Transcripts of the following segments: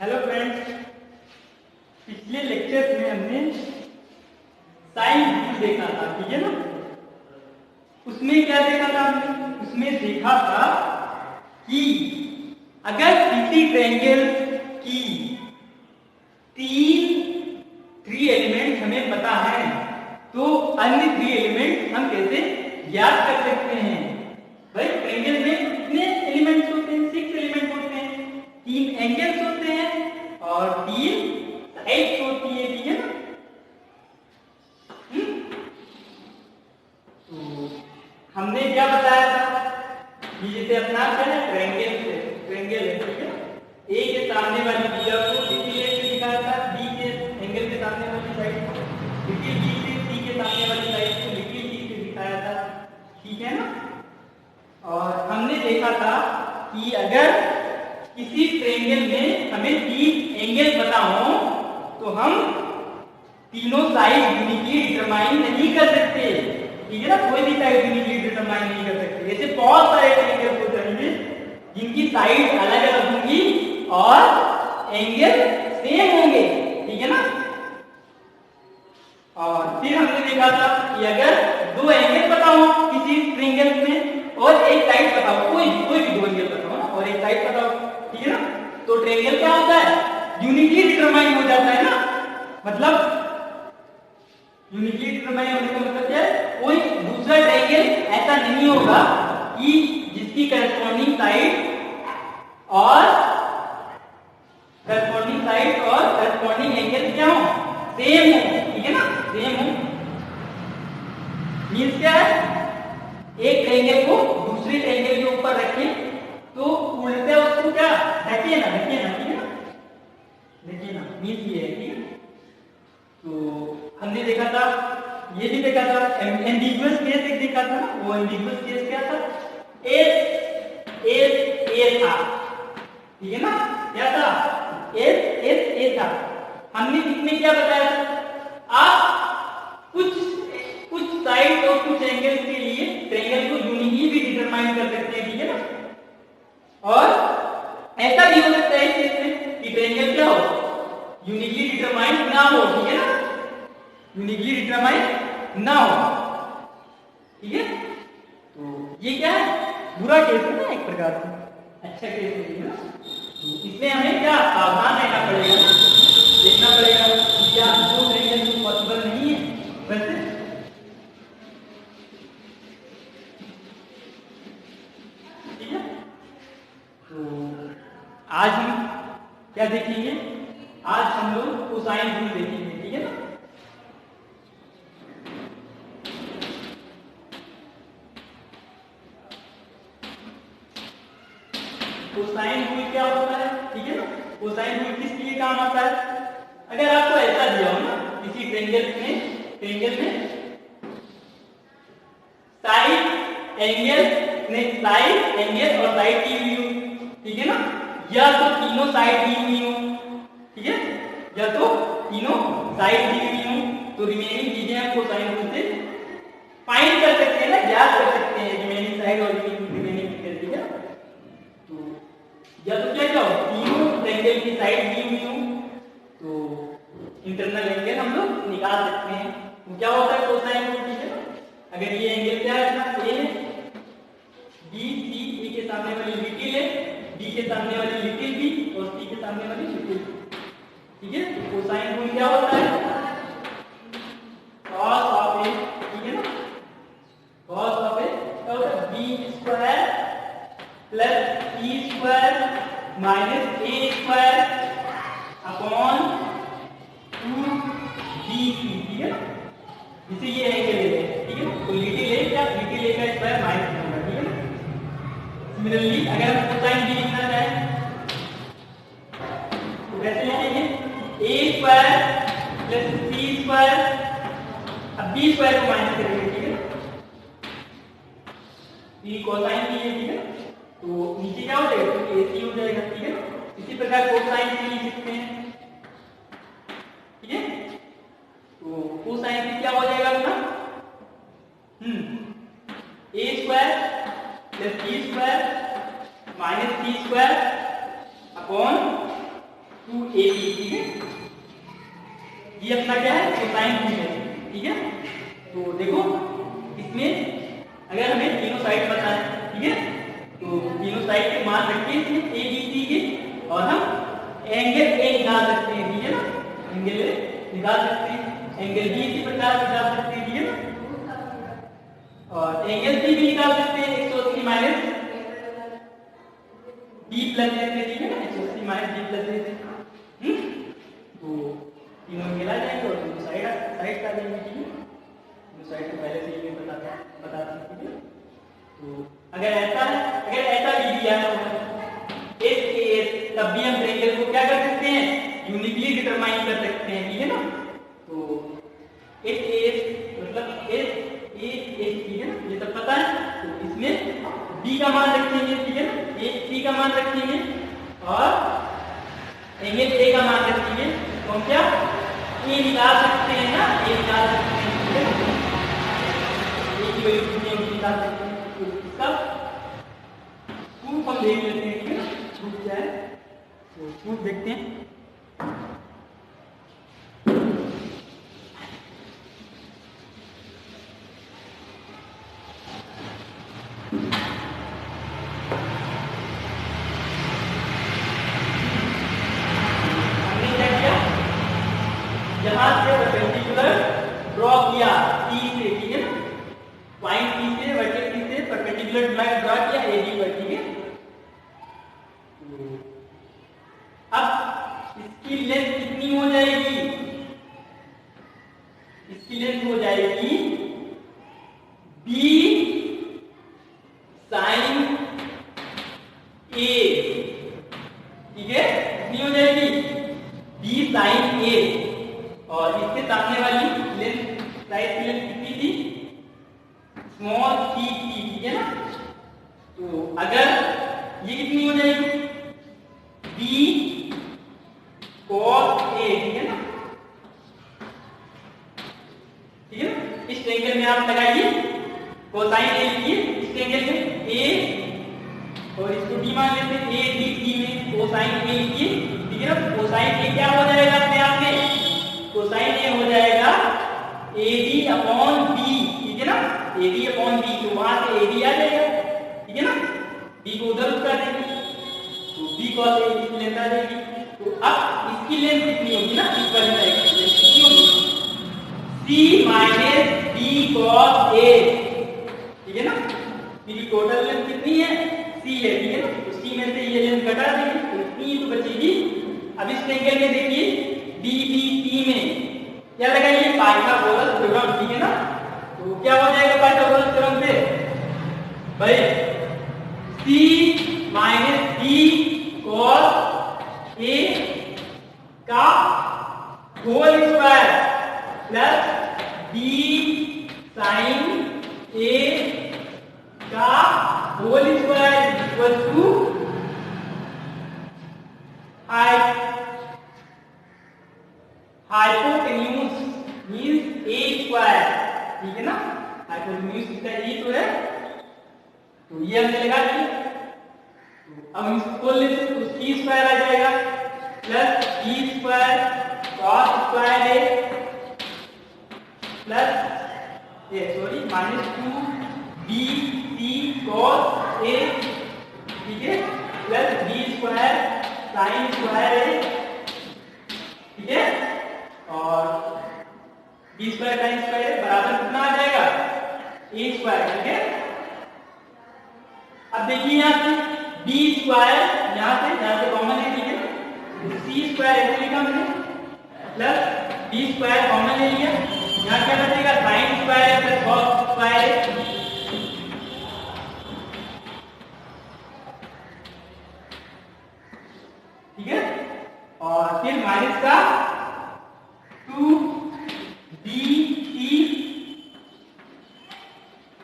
Hello friends, पिछले lecture में हमने साइन रूल देखा था, ठीक है ना। उसमें क्या देखा था हमने? उसमें देखा था कि अगर किसी ट्रायंगल की थ्री एलिमेंट हमें पता है तो अन्य थ्री एलिमेंट हम कैसे ज्ञात कर सकते हैं। भाई ट्रायंगल में कितने एलिमेंट्स होते हैं? 6 एलिमेंट होते हैं, 3 एंगल्स होते हैं और 3 साइड्स होती है, ठीक है ना। तो हमने क्या बताया था कि जैसे अपना क्या है, ट्रायंगल है, ठीक है। ए के सामने वाली भुजा को लिटिल ए से दिखाया था, बी के एंगल के सामने वाली साइड को लिटिल बी से, सी के सामने वाली साइड को लिटिल डी से दिखाया था, ठीक है ना। और हमने देखा था कि अगर किसी ट्रायंगल में हमें 3 एंगल पता हो तो हम तीनों साइड यूनिकली डिटरमाइन नहीं कर सकते, ठीक है ना। कोई भी साइड यूनिकली डिटरमाइन नहीं कर सकते। ऐसे बहुत सारे ट्रायंगल हो जाएंगे जिनकी साइड अलग अलग होंगी और एंगल सेम होंगे, ठीक है ना। और फिर हमने देखा था कि अगर 2 एंगल पता हो किसी ट्रायंगल में और एक साइड पता हो, कोई भी 2 एंगल पता हो ना और एक साइड पता हो, ठीक है ना, तो ट्रायंगल क्या होता है? यूनिकली डिटरमाइन हो जाता है ना। मतलब यूनिकली डिटरमाइन होने का मतलब क्या है? कोई दूसरा ट्रायंगल ऐसा नहीं होगा कि जिसकी करस्पॉन्डिंग साइड और करस्पॉन्डिंग एंगल क्या हो? सेम हो, ठीक है ना, सेम हो। मींस क्या है? एक ट्रायंगल को दूसरे ट्रायंगल के ऊपर रखें तो उल्टे उसको क्या ढके ना, ठीक है ना, देखिए ना, मींस ये है, ठीक है। तो हमने देखा था, ये भी देखा था, एम्बिगुअस केस एक देखा था ना। वो एम्बिगुअस केस क्या था? ए था, ठीक है ना। क्या था? ए था। हमने इसमें क्या बताया था? आप कुछ साइड और कुछ एंगल के लिए ट्रायंगल को यूनिकली भी डिटरमाइन कर सकते हैं, ठीक है ना। और ऐसा भी हो सकता है इस केस में कि ट्रायंगल क्या हो? यूनिकली डिटरमाइन ना हो, ठीक है ना, यूनिकली डिटरमाइन ना हो, ठीक है। तो ये क्या है? बुरा केस है ना, एक प्रकार से। अच्छा केस है ना। तो इसमें हमें क्या सावधान रहना पड़ेगा, देखना पड़ेगा कि क्या दो ट्रायंगल पॉसिबल नहीं है वैसे। ठीक है। तो आज हम क्या देखेंगे? आज हम लोग कोसाइन रूल देखेंगे, ठीक है ना। कोसाइन रूल क्या होता है, ठीक है ना। कोसाइन रूल किस लिए काम आता है? अगर आपको ऐसा दिया हो ना किसी ट्रायंगल में साइड एंगल और साइड दी हुई हो, ठीक है ना, या तो तीनों साइड दी हुई हो, ठीक है, या तो तीनों साइड दी हुई हो, तो रिमेनिंग चीजें हम कोसाइन रूल से फाइंड कर सकते हैं ना, ज्ञात कर सकते हैं रिमेनिंग साइड और रिमेनिंग फिगर, ठीक है। तो या तो क्या हो, तीनों ट्रायंगल की साइड दी हुई हो तो इंटरनल एंगल हम लोग निकाल सकते हैं। वो क्या होता है? कोसाइन रूल, ठीक है ना। अगर ये एंगल क्या है ना, ए है, बी सी, ए के सामने वाली लिटिल है, बी के सामने वाली लिटिल बी और सी के सामने वाली लिटिल सी, ठीक है। तो कोसाइन रूल क्या होता है? cos ऑफ ए, ठीक है ना, cos ऑफ ए क्या होता है? B square plus c square minus a square upon 2bc, ठीक है ना। इसे ये एंगल ले, ठीक है। तो लिटिल ए क्या, लिटिल ए का स्क्वायर माइनस होगा, ठीक है ना। सिमिलरली अगर हम कोसाइन भी लिखना चाहें तो कैसे लिखेंगे? ए स्क्वायर प्लस सी स्क्वायर, अब बी स्क्वायर को माइनस करेंगे, ठीक है। ये कोसाइन भी है, ठीक है। तो नीचे क्या हो जाएगा? तो AC हो जाएगा, ठीक है। इसी प्रकार कोसाइन भी लिख सकते हैं, ठीक है। तो कोसाइन भी क्या हो जाएगा अपना? A square plus b square minus c square upon 2AB, ठीक है। ये अपना क्या है, कोसाइन थीटा, ठीक है। तो देखो इसमें अगर हमें तीनों साइड पता है, ठीक है, तो तीनों साइड के मान रख के इसमें ABC के और हम एंगल A निकाल सकते हैं, ठीक है ना, एंगल A निकाल सकते हैं, एंगल B इसी प्रकार निकाल सकते हैं, ठीक है ना, और एंगल C भी निकाल सकते हैं 180 माइनस B प्लस A से, ठीक है ना, 180 माइनस B प्लस A से, तो तीनों एंगल आ जाएंगे और दोनों साइड आ जाएंगे, ठीक है। दोनों साइड को पहले से ही बता सकते हैं। तो अगर ऐसा भी दिया है एस तब भी हम ट्रायंगल को क्या कर सकते हैं, यूनिकली डिटरमाइन कर सकते हैं, ठीक है ना। तो एस मतलब एस, ठीक है ना, ये सब पता है। तो इसमें बी का मान रखेंगे, ठीक है ना, एस सी का मान रखेंगे और एंगल ए का मान रखेंगे, तो हम क्या ए निकाल सकते हैं ना, ए निकाल सकते हैं, ठीक है ना, ए की वैल्यू कितनी है निकाल सकते हैं। तो इसका प्रूफ हम देख लेते हैं, ठीक है ना, प्रूफ क्या है, तो प्रूफ देखते हैं। यहां से परपेंडिकुलर ड्रॉ किया P से, ठीक है ना, पॉइंट P से वर्टेक्स से परपेंडिकुलर लाइन ड्रॉ किया AB पर, ठीक है। अब इसकी लेंथ कितनी हो जाएगी, इसकी लेंथ हो जाएगी B sin A, ठीक है, कितनी हो जाएगी B sin A, और इसके सामने वाली लेंथ, साइड की लेंथ कितनी थी, स्मॉल सी थी, ठीक है ना। तो अगर ये कितनी हो जाएगी B cos A, ठीक है ना, ठीक है ना। इस ट्रायंगल में आप लगाइए कोसाइन A लिखिए, इस ट्रायंगल में A और इसको D मान लेते हैं, A D C में कोसाइन A लिखिए, ठीक है ना। कोसाइन A क्या हो जाएगा अपने आप में, कोसाइन A हो जाएगा AD अपॉन B, ठीक है ना, AD अपॉन B, तो वहां से AD आ जाएगा, ठीक है ना, B को उधर उठा देंगे तो B cos A की लेंथ आ जाएगी। तो अब इसकी लेंथ कितनी होगी ना, इस वाली साइड की लेंथ कितनी होगी, C minus B cos A, ठीक है ना, B की टोटल लेंथ कितनी है, C है, ठीक है ना, तो C में से ये लेंथ घटा देंगे तो इतनी तो बचेगी। अब इस ट्रायंगल में देखिए DBC में क्या लगाइए, पाइथागोरस थ्योरम, ठीक है ना, तो क्या हो जाएगा पाइथागोरस थ्योरम से भाई, C minus B cos A का whole square plus B sin A का whole square equal to hypotenuse means A square, ठीक है ना, हाइपोटेन्यूज इसका E तो है, तो ये हमने लगा दिया। तो अब हम इसको खोल लेते हैं, तो C स्क्वायर आ जाएगा plus E square cos square A plus ये sorry minus 2BC cos A, ठीक है, plus B square sin square A, ठीक है, और B स्क्वायर sin स्क्वायर बराबर कितना आ जाएगा A स्क्वायर, ठीक है। अब देखिए यहाँ से B स्क्वायर यहाँ से कॉमन है, ठीक है, तो C स्क्वायर ऐसे लिखा मैंने प्लस B स्क्वायर कॉमन ले लिया, यहाँ क्या बचेगा sin square plus cos square, ठीक है, और फिर माइनस का 2BC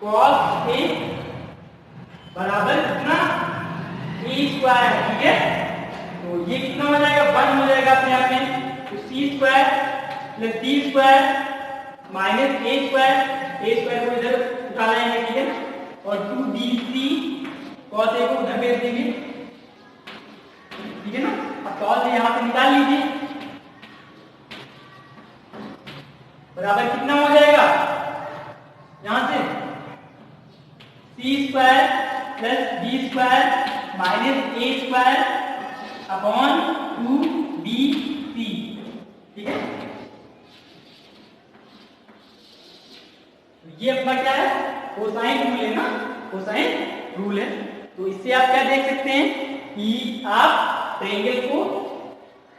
cos A बराबर कितना A स्क्वायर, ठीक है, तो ये कितना हो जाएगा 1 हो जाएगा अपने आप में, तो C square plus D square minus A square को इधर उठा लाएंगे, ठीक है, और 2BC cos A को उधर भेज देंगे, ठीक है ना। अब कॉस है यहाँ पे निकाल लीजिए, बराबर कितना हो जाएगा यहां से c square plus b square minus a square upon 2bc, ठीक है। ये अपना क्या है, कोसाइन रूल है ना, कोसाइन रूल है। तो इससे आप क्या देख सकते हैं कि आप ट्रायंगल को,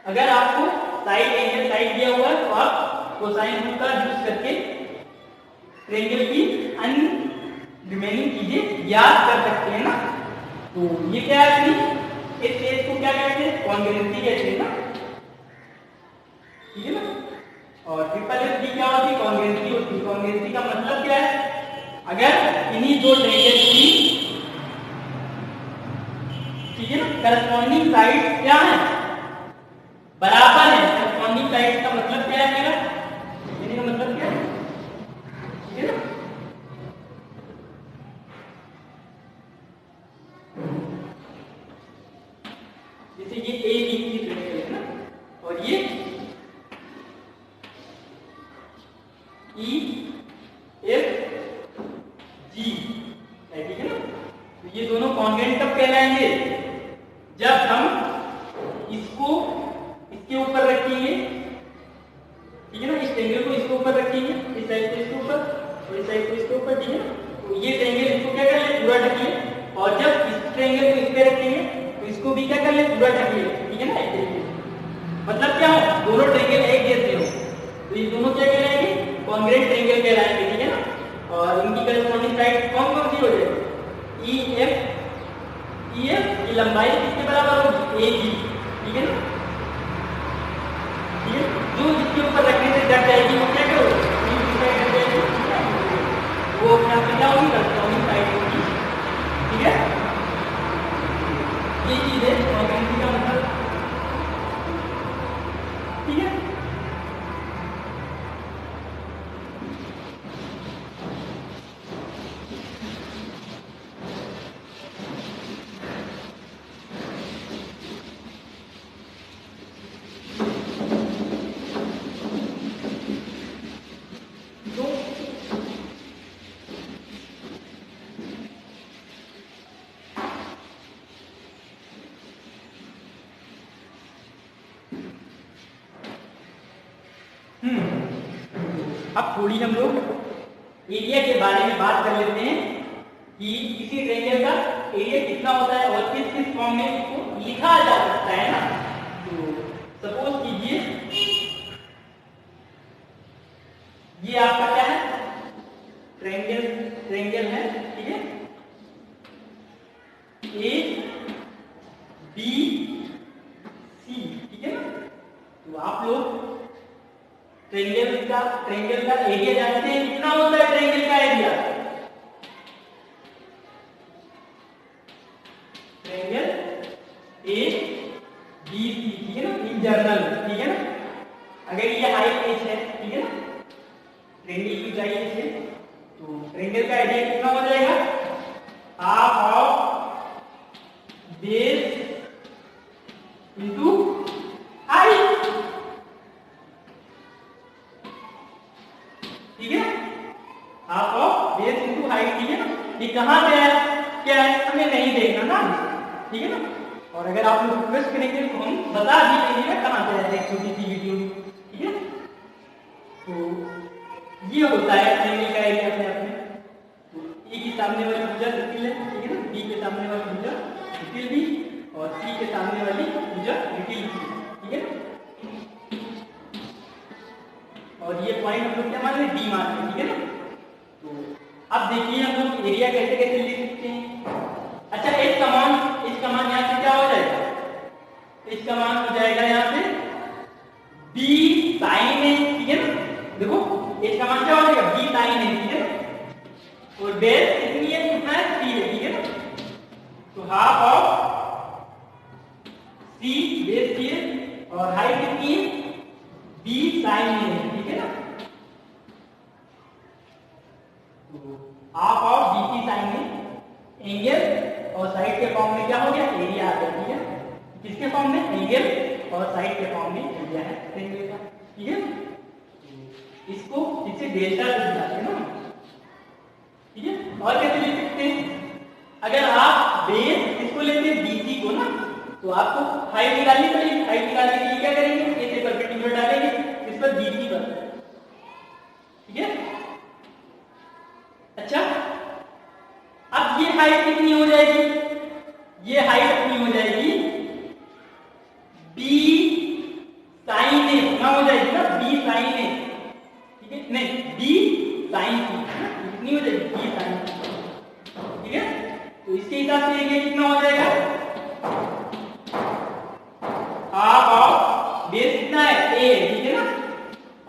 अगर आपको साइड एंगल साइड दिया हुआ है तो आप कोसाइन रूल का यूज करके ट्रायंगल की अन्य रिमेनिंग चीजें याद कर सकते हैं ना। तो ये क्या है, इस केस को क्या कहते हैं, कॉन्ग्रुएंसी कहते हैं ना, ठीक है ना। और ट्रिपल एफ की क्या होती है, कॉन्ग्रुएंसी होती है। कॉन्ग्रुएंसी का मतलब क्या है, अगर इन्हीं दो ट्रायंगल की, ठीक है ना, करस्पॉन्डिंग साइड क्या है, बराबर है। करस्पॉन्डिंग साइड का मतलब क्या है मेरा, का मतलब क्या है, ठीक है ना। जैसे ये ए बी की ट्रायंगल है ना, और ये ई एफ जी है, ठीक है ना। तो ये दोनों कॉन्ग्रुएंट कब कहलाएंगे, जब हम इसको इसके ऊपर रखेंगे, ठीक है ना, इस ट्रायंगल को इसके ऊपर रखेंगे, इस साइड को इसके ऊपर और इस साइड को इसके ऊपर, ठीक है। तो ये ट्रायंगल इसको क्या कर ले, पूरा ढकिए, और जब इस ट्रायंगल को इस पे रखेंगे तो इसको भी क्या कर ले, पूरा ढकिए, ठीक है ना। एक तरीके से मतलब क्या हो, दोनों ट्रायंगल एक जैसे हो, तो ये दोनों क्या कहलाएंगे, कॉन्ग्रुएंट ट्रायंगल कहलाएंगे, ठीक है ना। और इनकी करस्पॉन्डिंग साइड कौन कौन सी हो जाएगी, ई एफ की लंबाई किसके बराबर होगी, ए बी, ठीक है ना। जो इसके ऊपर रखने से जट जाएगी वो क्या करो, वो अपने आप क्या होगी, करस्पॉन्डिंग साइड होगी, ठीक है। ये चीज है कॉन्ग्रुएंसी का मतलब, ठीक है। अब थोड़ी हम लोग एरिया के बारे में बात कर लेते हैं कि किसी ट्रायंगल का एरिया कितना होता है और किस किस फॉर्म में इसको लिखा जा सकता है ना। तो सपोज कीजिए ये आपका क्या है, ट्रायंगल है, ठीक है, ए बी सी, ठीक है ना। तो आप लोग ट्रायंगल का एरिया जानते हैं, कितना होता है ट्रायंगल का area, triangle A B C, ठीक है ना, इन जनरल, ठीक है ना। अगर ये हाइट एच है, ठीक है ना, ट्रायंगल की ऊंचाई एच है, तो ट्रायंगल का एरिया कितना हो जाएगा, half of base into height, ठीक है, half of base into height, ठीक है ना। ये कहां पे है, क्या है, हमें नहीं देखना ना, ठीक है ना। और अगर आप लोग रिक्वेस्ट करेंगे तो हम बता भी देंगे कहां पे है, एक छोटी सी वीडियो, ठीक है। तो ये होता है ट्रायंगल का एरिया अपने आप में। तो ए के सामने वाली भुजा सर्किल है, ठीक है ना, बी के सामने वाली भुजा सर्किल भी, और सी के सामने वाली भुजा सर्किल भी, ठीक है ना। और ये पॉइंट हम लोग क्या मान रहे हैं, डी मान रहे हैं, ठीक है ना। तो अब देखिए हम लोग एरिया कैसे कैसे लिख सकते हैं। अच्छा, इसका मान यहाँ से क्या हो जाएगा, इसका मान हो जाएगा यहाँ से बी साइन है, ठीक है ना। देखो इसका मान क्या हो जाएगा, बी साइन है, ठीक है। और बेस कितनी है, कितना है, सी है, ठीक है ना। तो half of C base C है, और हाइट कितनी है, बी साइन है, ठीक है ना। Half of B C sine है, एंगल और साइड के फॉर्म में क्या हो गया, एरिया आ गया, ठीक है। किसके फॉर्म में, एंगल और साइड के फॉर्म में एरिया है ट्रायंगल का, ठीक है। इसको इसे डेल्टा से दिखाते हैं ना, ठीक है। और कैसे लिख सकते हैं, अगर आप बेस इसको लेते हैं BC को ना, तो आपको हाइट निकालनी पड़ेगी। हाइट निकालने के लिए क्या करेंगे, ए से परपेंडिकुलर डालेंगे इस पर BC पर, ठीक है। अच्छा, अब ये हाइट कितनी हो जाएगी, ये हाइट अपनी हो जाएगी B sin A ना, हो जाएगी ना B sin A, ठीक है, नहीं B sin C कितनी हो जाएगी B sin C, ठीक है। तो इसके हिसाब से ये कितना हो जाएगा, हाफ ऑफ बेस कितना है A, ठीक है ना,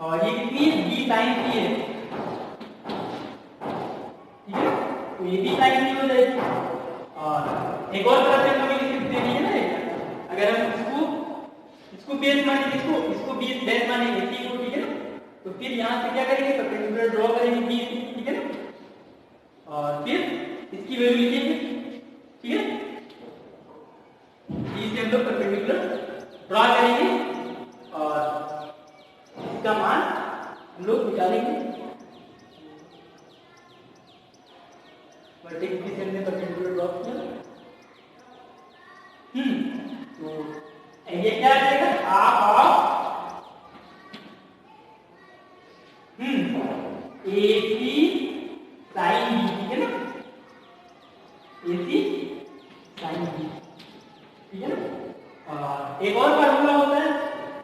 और ये कितनी है B sin C है, ठीक है। तो ये B sin C हो जाएगी। और एक और तरह से हम लोग लिख सकते हैं ना, अगर हम इसको बेस मानेंगे, इसको बेस मानेंगे C को, ठीक है ना, तो फिर यहाँ से क्या करेंगे, परपेंडिकुलर ड्रॉ करेंगे BC, ठीक है ना, और फिर इसकी वैल्यू लिखेंगे, ठीक है। इसे हम लोग परपेंडिकुलर ड्रॉ करेंगे और इसका मान हम लोग निकालेंगे। वर्टेक्स भी हमने परपेंडिकुलर ड्रॉ किया, तो ये क्या आ जाएगा, half of AC sin B, ठीक है ना, AC sin B, ठीक है ना। और एक और फार्मूला होता है,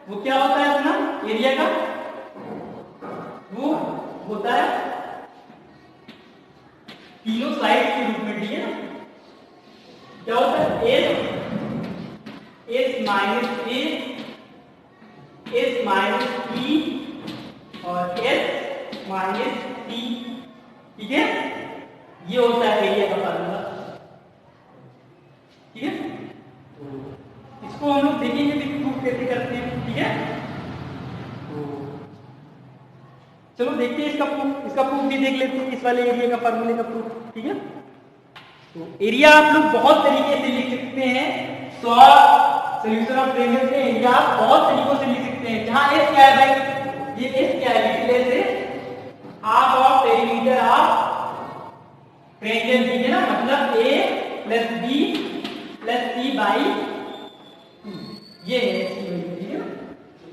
वो क्या होता है अपना एरिया का, वो होता है तीनों साइड के रूप में, ठीक है ना। क्या होता है, S minus A, S minus E और S माइनस C, ठीक है। ये होता है एरिया का फार्मूला, ठीक है। तो इसको हम लोग देखेंगे कि प्रूफ कैसे करते हैं, ठीक है। तो चलो देखते हैं इसका प्रूफ भी देख लेते हैं, इस वाले एरिया का फार्मूले का प्रूफ, ठीक है। तो एरिया आप लोग बहुत तरीके से लिख सकते हैं, सॉल्यूशन ऑफ ट्रायंगल के एरिया आप बहुत तरीकों से लिख सकते हैं। जहां S क्या है भाई, ये S क्या है, लिटिल s है half of perimeter of triangle, ठीक है ना, मतलब A plus B plus C by 2, ये है इसकी वैल्यू, ठीक है।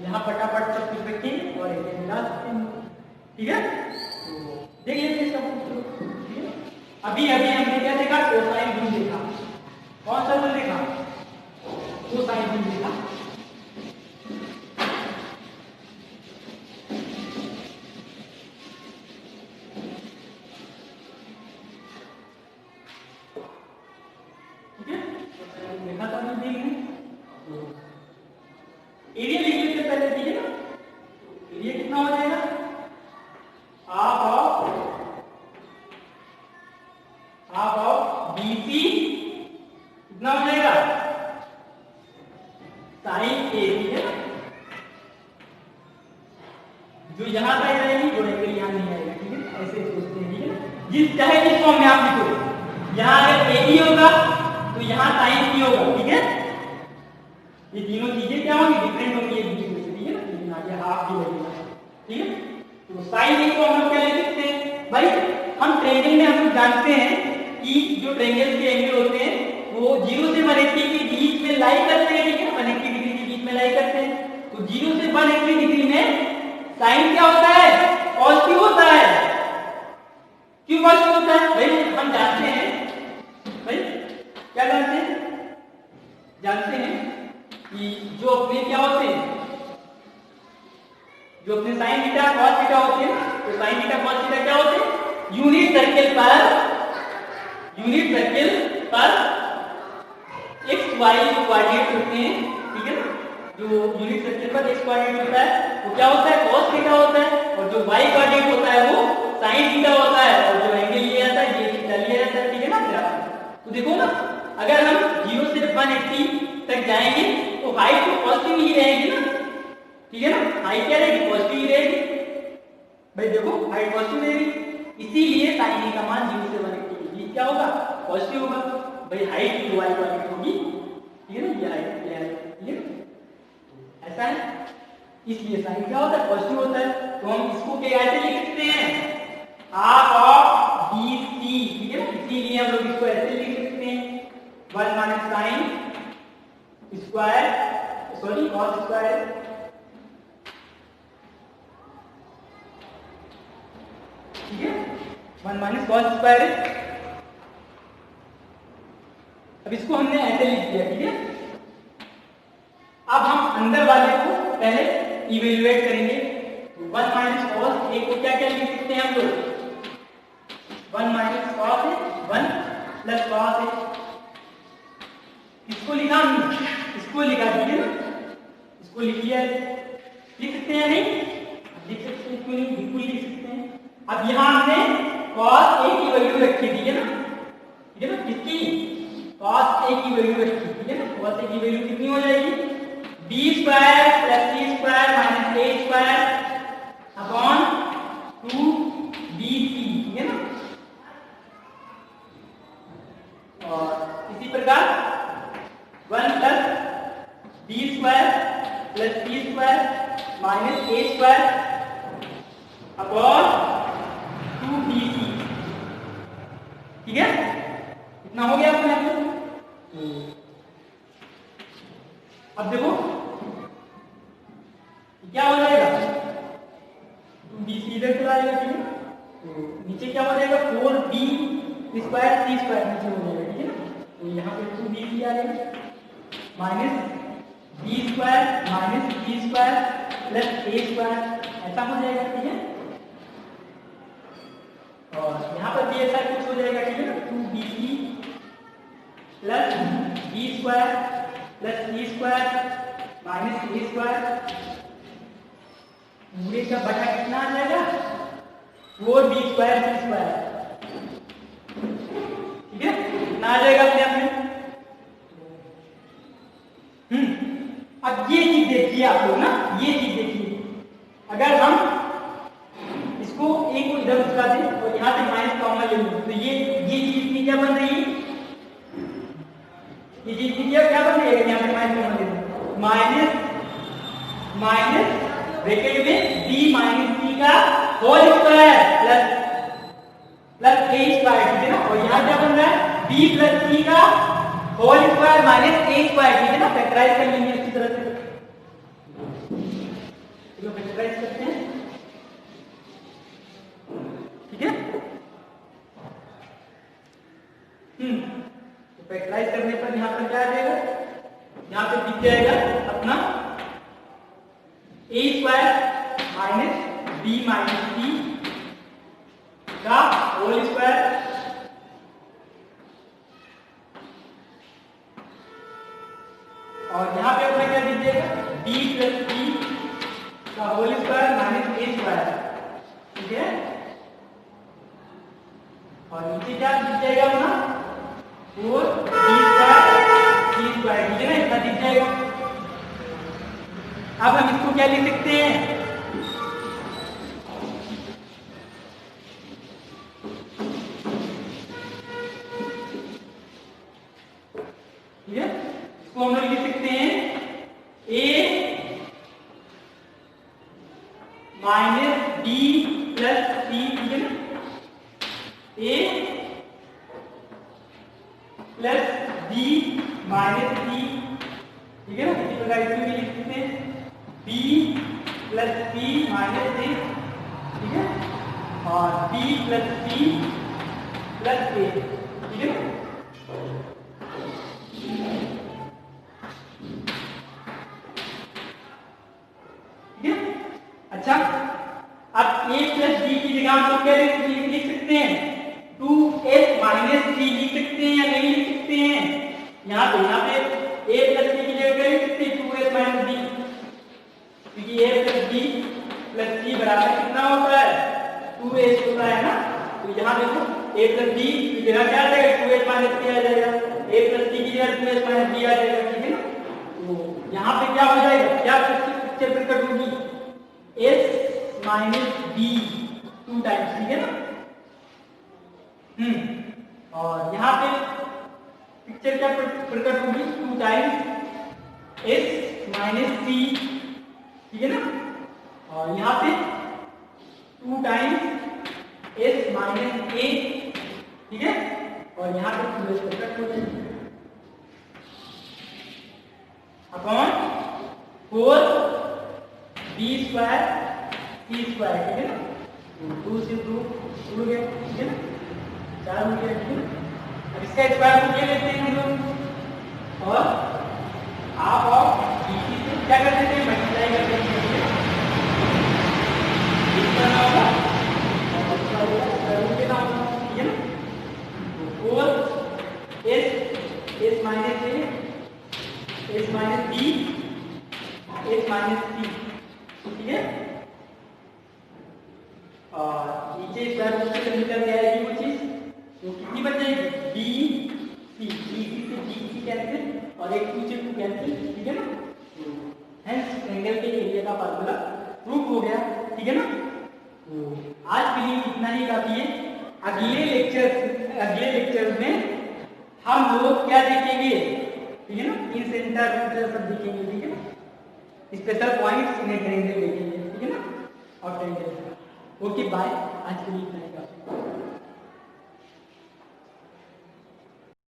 यहाँ फटाफट सब कुछ रखेंगे और एरिया निकाल सकते हैं, ठीक है। तो देख लेते हैं इसका प्रूफ, ठीक है। अभी हमने क्या देखा, कोसाइन रूल देखा, कौन सा रूल देखा, कोसाइन रूल देखा, देखा था हमने, देख लें एरिया लिख लेते पहले, ठीक है ना। एरिया कितना हो जाएगा, हाफ ऑफ BC कितना हो जाएगा, साइन A, ठीक है ना। जो यहां पर रहेगी वो एंगल यहां नहीं आएगा, ठीक है, ऐसे सोचते हैं, ठीक है ना। जिस चाहे जिस फॉर्म में आप लिखो, यहां अगर AB होगा तो यहाँ साइन C होगा, ठीक है। ये तीनों चीजें क्या होंगी, डिफरेंट होंगी एक दूसरे से, ठीक है ना, लेकिन आगे हाफ भी लगेगा, ठीक है। तो साइन A को हम लोग क्या लिख सकते हैं भाई, हम ट्रायंगल में हम लोग जानते हैं कि जो ट्रायंगल के एंगल होते हैं वो 0 से 180 के बीच में लाई करते हैं, ठीक है, 180 डिग्री के बीच में लाई करते हैं। तो 0 से 180 डिग्री में साइन क्या होता है, पॉजिटिव होता है। क्यों पॉजिटिव होता है भाई, हम जानते हैं भाई, क्या जानते हैं कि जो अपने क्या होते हैं, जो अपने साइन थीटा कॉस थीटा होते हैं, तो साइन थीटा कॉस थीटा क्या होते हैं, यूनिट सर्किल पर x y कोऑर्डिनेट होते हैं, ठीक है ना। जो यूनिट सर्किल पर x कोऑर्डिनेट होता है वो क्या होता है, cos थीटा होता है, और जो y कोऑर्डिनेट होता है वो sin थीटा होता है, और जो एंगल लिया जाता है ये थीटा लिया जाता है, ठीक है ना। तो देखो ना, अगर हम 0 से 180 तक जाएंगे तो हाइट तो पॉजिटिव ही रहेगी ना, ठीक है ना, हाइट क्या रहेगी, पॉजिटिव ही रहेगी भाई। देखो हाइट पॉजिटिव रहेगी, इसीलिए sin का मान 0 से 180 के बीच क्या होगा, पॉजिटिव होगा भाई। हाइट की y कोऑर्डिनेट होगी, ठीक है ना, ये हाइट, ठीक है। ऐसा है, इसलिए साइन क्या होता है, पॉजिटिव होता है। तो हम इसको क्या ऐसे लिख सकते हैं, हाफ ऑफ बी सी, ठीक है ना, इसीलिए हम लोग इसको ऐसे लिख सकते हैं 1 minus sine square, sorry cos square, ठीक है, 1 माइनस कॉस स्क्वायर। अब इसको हमने ऐसे लिख दिया, ठीक है। अब हम अंदर वाले को पहले इवेल्युएट करेंगे। 1 माइनस कॉस ए को क्या क्या लिख सकते हैं हम लोग, 1 माइनस कॉस है, 1 प्लस कॉस है। इसको लिखा हमने, इसको लिखा दीजिए ना, इसको लिख लिया, लिख सकते हैं नहीं, लिख सकते हैं, क्यों नहीं, बिल्कुल लिख सकते हैं। अब यहाँ हमने कॉस ए की वैल्यू रखी, ठीक है ना, ठीक है ना, किसकी, कॉस ए की वैल्यू रखी, ठीक है ना। कॉस ए की वैल्यू कितनी हो जाएगी, B square plus c square minus a square upon 2bc, ठीक है ना। और इसी प्रकार 1 plus b square plus c square minus a square upon 2bc, ठीक है, इतना हो गया अपने आप। अब देखो क्या हो जाएगा, 2bc इधर चला जाएगा, ठीक है ना। तो नीचे क्या हो जाएगा, 4b स्क्वायर सी स्क्वायर नीचे हो जाएगा, ठीक है ना। तो यहाँ पे 2bc आ जाएगा minus B square minus c square plus ए स्क्वायर, ऐसा हो जाएगा, ठीक है। और यहाँ पर भी ऐसा कुछ हो जाएगा, ठीक है ना, 2bc plus b square plus c square minus a square, पूरे का बटा कितना आ जाएगा, 4b स्क्वायर सी स्क्वायर, ठीक है, कितना आ जाएगा अपने आप में। अब ये चीज देखिए आप लोग ना, ये चीज देखिए, अगर हम इसको ए को इधर उसका दें और यहाँ से माइनस कॉमन ले लें, तो ये चीज की क्या बन रही है, ये चीज की क्या बन रही है, यहाँ पे माइनस कॉमन ले लें, माइनस माइनस ब्रैकेट में b माइनस c का whole square plus a square, ठीक है ना। और यहाँ क्या बन रहा है, b प्लस c का whole square minus a square, ठीक है ना। फैक्टराइज कर लेंगे अच्छी तरह से, चलो फैक्टराइज करते हैं, ठीक है। तो फैक्टराइज करने पर यहाँ पर क्या आ जाएगा, यहाँ पे दिख जाएगा अपना a square minus b minus c का होल स्क्वायर और यहाँ पे अपना क्या दिख जाएगा, b प्लस c का whole square minus a square, ठीक है। और नीचे क्या दिख जाएगा अपना 4b स्क्वायर c स्क्वायर, ठीक है ना, इतना दिख जाएगा। अब हम इसको क्या लिख सकते हैं, ठीक है, इसको हम लोग लिख सकते हैं a minus b plus c, ठीक है ना, a plus b minus c, ठीक है ना। इसी प्रकार इसमें भी लिख सकते हैं b plus c minus a, ठीक है, और b plus c plus a, ठीक है ना। अच्छा, अब a प्लस b की जगह हम लोग क्या लिख सकते हैं, 2s माइनस c लिख सकते हैं या नहीं लिख सकते हैं। यहाँ पे a प्लस c की जगह क्या लिख सकते हैं, 2s माइनस b, क्योंकि a plus b plus c बराबर कितना होता है, 2s होता है ना। तो यहाँ देखो a प्लस b की जगह क्या आ जाएगा, 2s माइनस c आ जाएगा, a प्लस c की जगह 2s माइनस b आ जाएगा, ठीक है ना। तो यहाँ पे क्या हो जाएगा, क्या पिक्चर प्रकट होगी, s माइनस b 2 टाइम्स, ठीक है ना। और यहाँ पे पिक्चर क्या प्रकट होगी, 2 टाइम्स s माइनस c ठीक है ना। और यहाँ पे 2 टाइम्स s माइनस a, ठीक है, और यहाँ पे 2s कट हो जाएगी upon 4 b square c square, ठीक है ना। 2 से 2 उड़ गया, ठीक है ना, 4 उड़ गया, ठीक है ना। अब इसका स्क्वायर रूट ले लेते हैं हम लोग और हाफ ऑफ bc से क्या कर देते हैं, मल्टीप्लाई कर देते हैं, इतना ना होगा और स्क्वायर रूट लेना होगा, ठीक है ना। 4 s minus a s minus b s minus c, ठीक है। और नीचे स्क्वायर रूट से निकल जाएगी वो चीज, तो कितनी बच जाएगी, b c, b c से b c कैंसिल और एक 2 से 2 कैंसिल, ठीक है ना। हेंस ट्रायंगल के एरिया का फार्मूला प्रूव हो गया, ठीक है ना। तो आज के लिए इतना ही काफी है। अगले लेक्चर में हम लोग क्या देखेंगे, ठीक है ना, इन सेंटर सब देखेंगे, ठीक है ना, स्पेशल पॉइंट्स इन ट्रायंगल देखेंगे, ठीक है ना, और ट्रायंगल। ओके बाय, आज के लिए इतना ही काफी।